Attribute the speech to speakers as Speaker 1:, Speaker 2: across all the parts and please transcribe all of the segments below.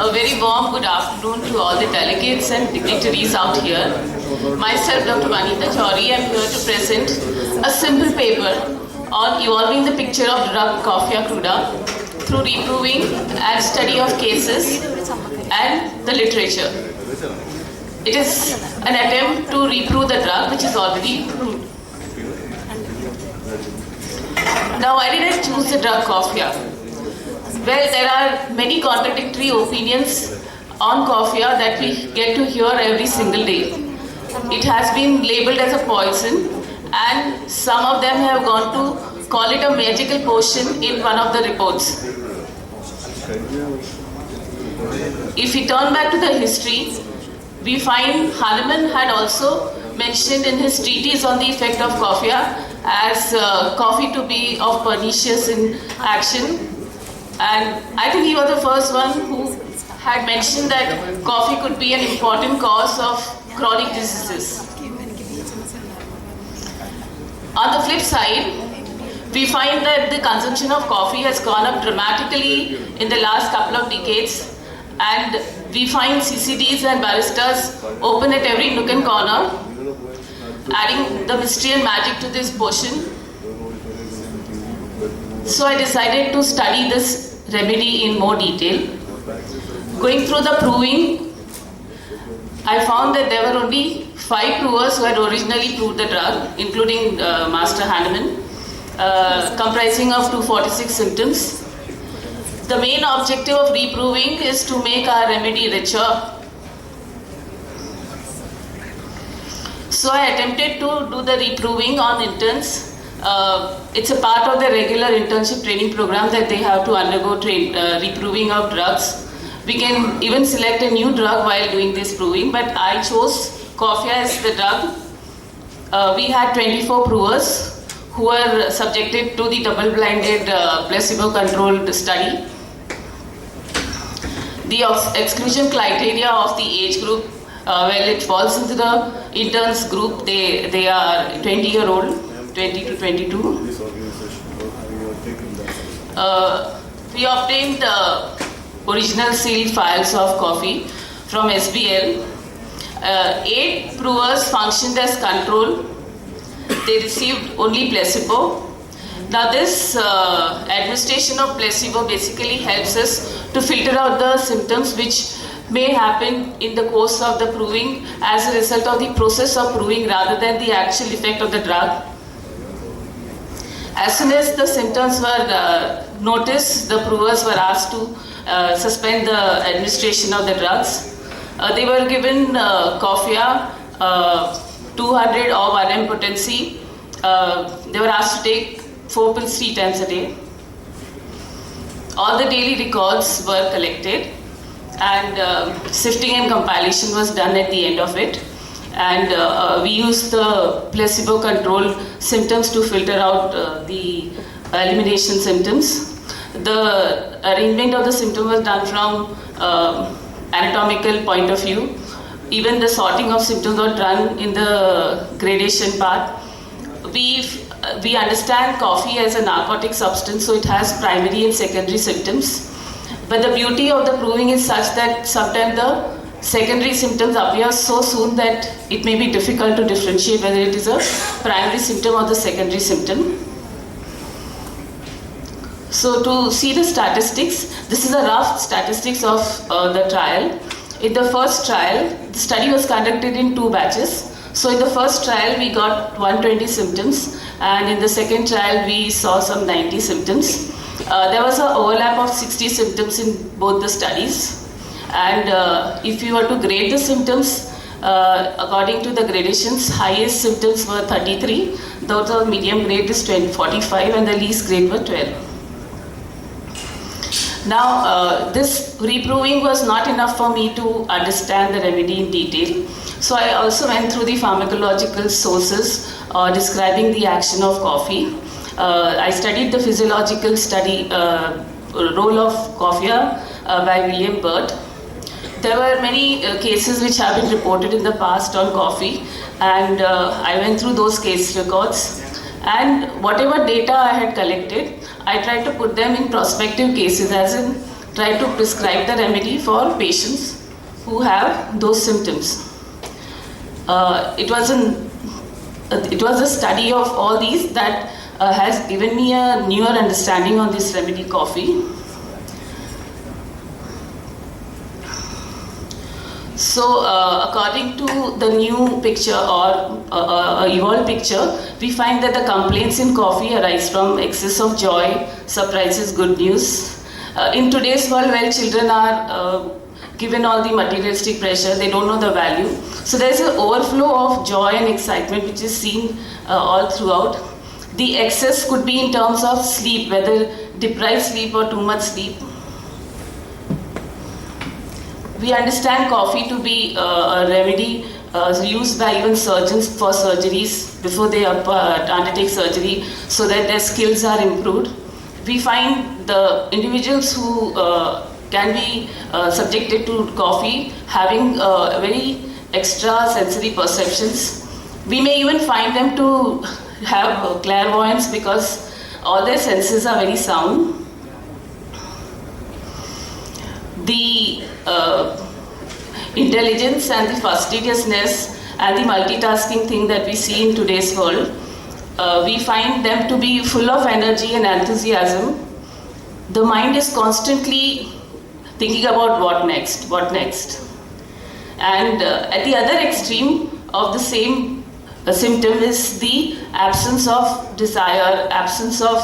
Speaker 1: A very warm good afternoon to all the delegates and dignitaries out here. Myself, Dr. Vanita Chauri, I am here to present a simple paper on evolving the picture of drug Coffea cruda through reproving and study of cases and the literature. It is an attempt to reprove the drug which is already proved. Now, why did I choose the drug Coffea? Well, there are many contradictory opinions on Coffea that we get to hear every single day. It has been labeled as a poison, and some of them have gone to call it a magical potion in one of the reports. If we turn back to the history, we find Hahnemann had also mentioned in his treatise on the effect of Coffea as coffee to be of pernicious in action. And I think he was the first one who had mentioned that coffee could be an important cause of chronic diseases. On the flip side, we find that the consumption of coffee has gone up dramatically in the last couple of decades, and we find CCDs and baristas open at every nook and corner, adding the mystery and magic to this potion. So I decided to study this remedy in more detail. Going through the proving, I found that there were only 5 provers who had originally proved the drug, including Master Hahnemann, comprising of 246 symptoms. The main objective of reproving is to make our remedy richer. So I attempted to do the reproving on interns. It's a part of the regular internship training program that they have to undergo reproving of drugs. We can even select a new drug while doing this proving, but I chose Coffea as the drug. We had 24 provers who were subjected to the double-blinded placebo-controlled study. The exclusion criteria of the age group, well, it falls into the interns group. They are 20-year-old. 20 to 22. We obtained the original sealed files of coffee from SBL. 8 provers functioned as control. They received only placebo. Now this administration of placebo basically helps us to filter out the symptoms which may happen in the course of the proving as a result of the process of proving rather than the actual effect of the drug. As soon as the symptoms were noticed, the provers were asked to suspend the administration of the drugs. They were given Coffea, 200 or 1 m potency. They were asked to take 4 pills 3 times a day. All the daily records were collected, and sifting and compilation was done at the end of it. And we used the placebo-controlled symptoms to filter out the elimination symptoms. The arrangement of the symptoms was done from anatomical point of view. Even the sorting of symptoms was done in the gradation part. We understand coffee as a narcotic substance, so it has primary and secondary symptoms. But the beauty of the proving is such that sometimes the secondary symptoms appear so soon that it may be difficult to differentiate whether it is a primary symptom or the secondary symptom. So to see the statistics, this is a rough statistics of the trial. In the first trial, the study was conducted in 2 batches. So in the first trial, we got 120 symptoms, and in the second trial, we saw some 90 symptoms. There was an overlap of 60 symptoms in both the studies. And if you were to grade the symptoms, according to the gradations, highest symptoms were 33, the medium grade is 45, and the least grade were 12. Now, this reproving was not enough for me to understand the remedy in detail. So I also went through the pharmacological sources describing the action of coffee. I studied the physiological study role of Coffea by William Burt. There were many cases which have been reported in the past on coffee, and I went through those case records, and whatever data I had collected, I tried to put them in prospective cases, as in try to prescribe the remedy for patients who have those symptoms. It was a study of all these that has given me a newer understanding on this remedy coffee. So, according to the new picture or evolved picture, we find that the complaints in coffee arise from excess of joy, surprises, good news. In today's world, where children are given all the materialistic pressure, they don't know the value. So there's an overflow of joy and excitement which is seen all throughout. The excess could be in terms of sleep, whether deprived sleep or too much sleep. We understand coffee to be a remedy used by even surgeons for surgeries before they undertake surgery, so that their skills are improved. We find the individuals who can be subjected to coffee having very extra sensory perceptions. We may even find them to have clairvoyance because all their senses are very sound. The intelligence and the fastidiousness and the multitasking thing that we see in today's world, we find them to be full of energy and enthusiasm. The mind is constantly thinking about what next. And at the other extreme of the same symptom is the absence of desire, absence of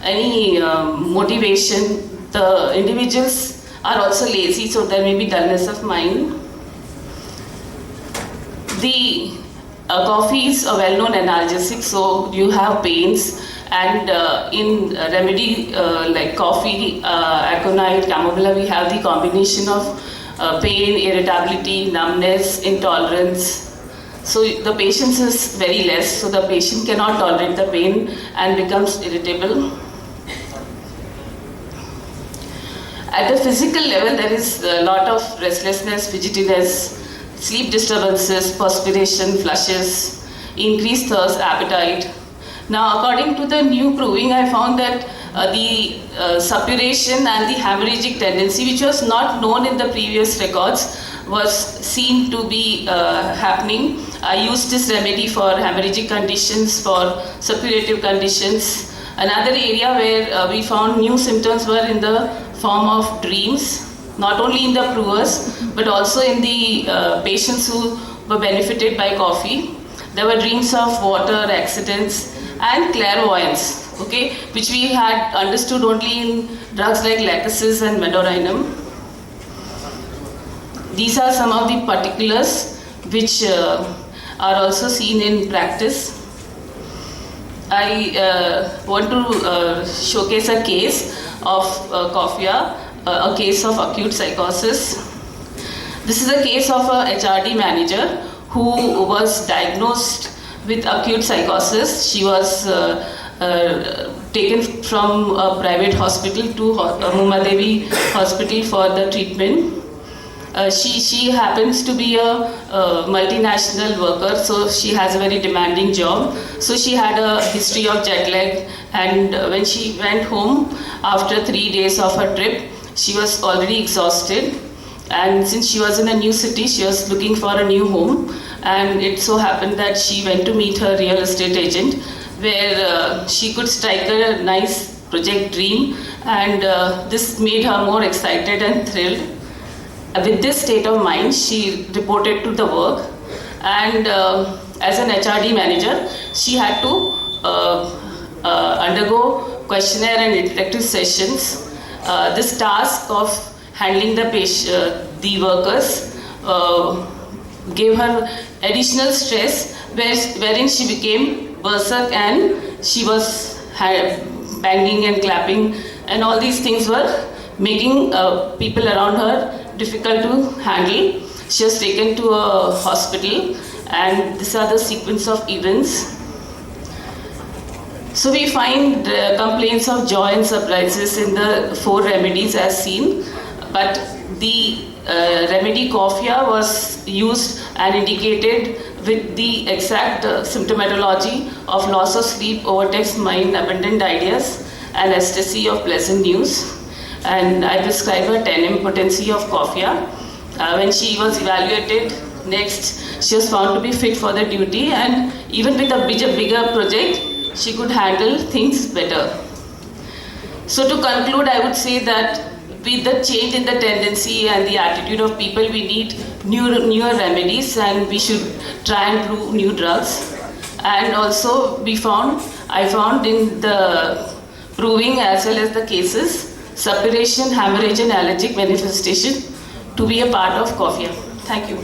Speaker 1: any motivation. The individuals are also lazy, so there may be dullness of mind. The coffee is a well-known analgesic, so you have pains, and in remedy like coffee, aconite, chamomilla, we have the combination of pain, irritability, numbness, intolerance. So the patience is very less, so the patient cannot tolerate the pain and becomes irritable. At the physical level, there is a lot of restlessness, fidgetiness, sleep disturbances, perspiration, flushes, increased thirst, appetite. Now, according to the new proving, I found that the suppuration and the hemorrhagic tendency, which was not known in the previous records, was seen to be happening. I used this remedy for hemorrhagic conditions, for suppurative conditions. Another area where we found new symptoms were in the form of dreams, not only in the brewers, but also in the patients who were benefited by coffee. There were dreams of water, accidents, and clairvoyance, okay, which we had understood only in drugs like lachesis and medorinum. These are some of the particulars which are also seen in practice. I want to showcase a case of coffea, a case of acute psychosis. This is a case of a HRD manager who was diagnosed with acute psychosis. She was taken from a private hospital to Mumadevi Hospital for the treatment. She happens to be a multinational worker, so she has a very demanding job. So she had a history of jet lag, and when she went home after 3 days of her trip, she was already exhausted. And since she was in a new city, she was looking for a new home. And it so happened that she went to meet her real estate agent, where she could strike a nice project dream, and this made her more excited and thrilled. With this state of mind, she reported to the work, and as an HRD manager, she had to undergo questionnaire and interactive sessions. This task of handling the workers gave her additional stress, wherein she became berserk, and she was banging and clapping, and all these things were making people around her difficult to handle. She was taken to a hospital, and these are the sequence of events. So we find complaints of joy and surprises in the 4 remedies as seen, but the remedy coffea was used and indicated with the exact symptomatology of loss of sleep, overtaxed mind, abundant ideas, and ecstasy of pleasant news. and I prescribed her 10 potency of Coffea. When she was evaluated next, she was found to be fit for the duty, and even with a bigger project, she could handle things better. So to conclude, I would say that with the change in the tendency and the attitude of people, we need newer remedies, and we should try and prove new drugs. And also I found in the proving as well as the cases, suppuration, hemorrhage and allergic manifestation to be a part of Coffea. Thank you.